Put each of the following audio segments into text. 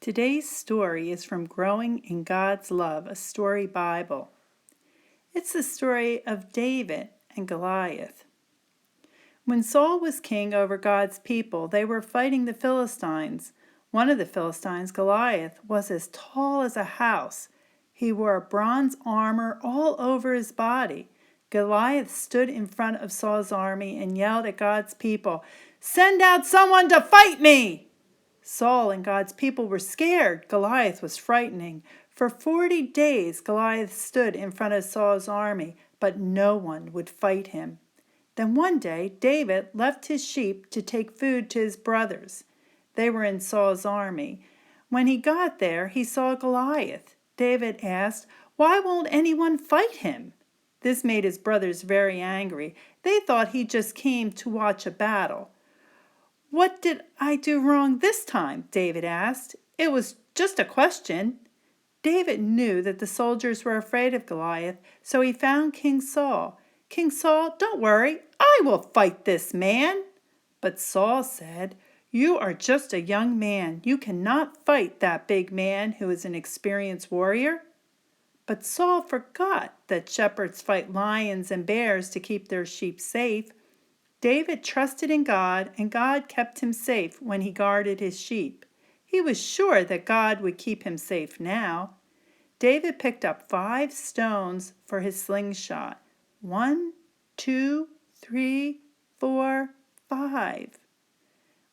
Today's story is from Growing in God's Love, a Story Bible. It's the story of David and Goliath. When Saul was king over God's people, they were fighting the Philistines. One of the Philistines, Goliath, was as tall as a house. He wore bronze armor all over his body. Goliath stood in front of Saul's army and yelled at God's people, "Send out someone to fight me!" Saul and God's people were scared. Goliath was frightening. For 40 days, Goliath stood in front of Saul's army, but no one would fight him. Then one day, David left his sheep to take food to his brothers. They were in Saul's army. When he got there, he saw Goliath. David asked, "Why won't anyone fight him?" This made his brothers very angry. They thought he just came to watch a battle. "What did I do wrong this time?" David asked. "It was just a question." David knew that the soldiers were afraid of Goliath, so he found King Saul. "King Saul, don't worry, I will fight this man." But Saul said, "You are just a young man. You cannot fight that big man who is an experienced warrior." But Saul forgot that shepherds fight lions and bears to keep their sheep safe. David trusted in God, and God kept him safe when he guarded his sheep. He was sure that God would keep him safe now. David picked up 5 stones for his slingshot. 1, 2, 3, 4, 5.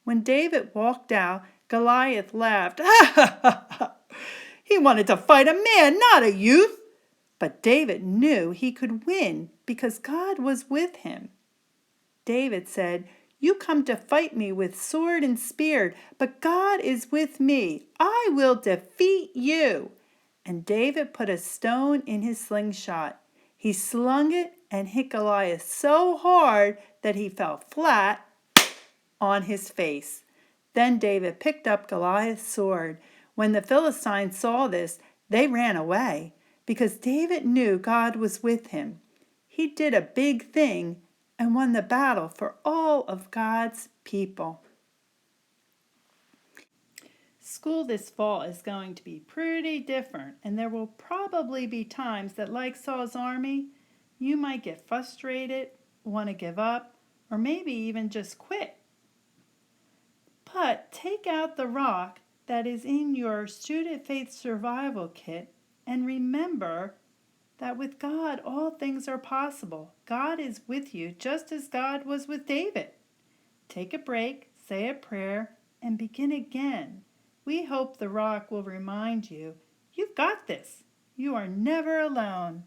When David walked out, Goliath laughed. "Ha ha ha ha! He wanted to fight a man, not a youth." But David knew he could win because God was with him. David said, "You come to fight me with sword and spear, but God is with me. I will defeat you." And David put a stone in his slingshot. He slung it and hit Goliath so hard that he fell flat on his face. Then David picked up Goliath's sword. When the Philistines saw this, they ran away because David knew God was with him. He did a big thing and won the battle for all of God's people. School this fall is going to be pretty different, and there will probably be times that, like Saul's army, you might get frustrated, want to give up, or maybe even just quit. But take out the rock that is in your Student Faith Survival Kit and remember that with God all things are possible. God is with you just as God was with David. Take a break, say a prayer, and begin again. We hope the rock will remind you, you've got this. You are never alone.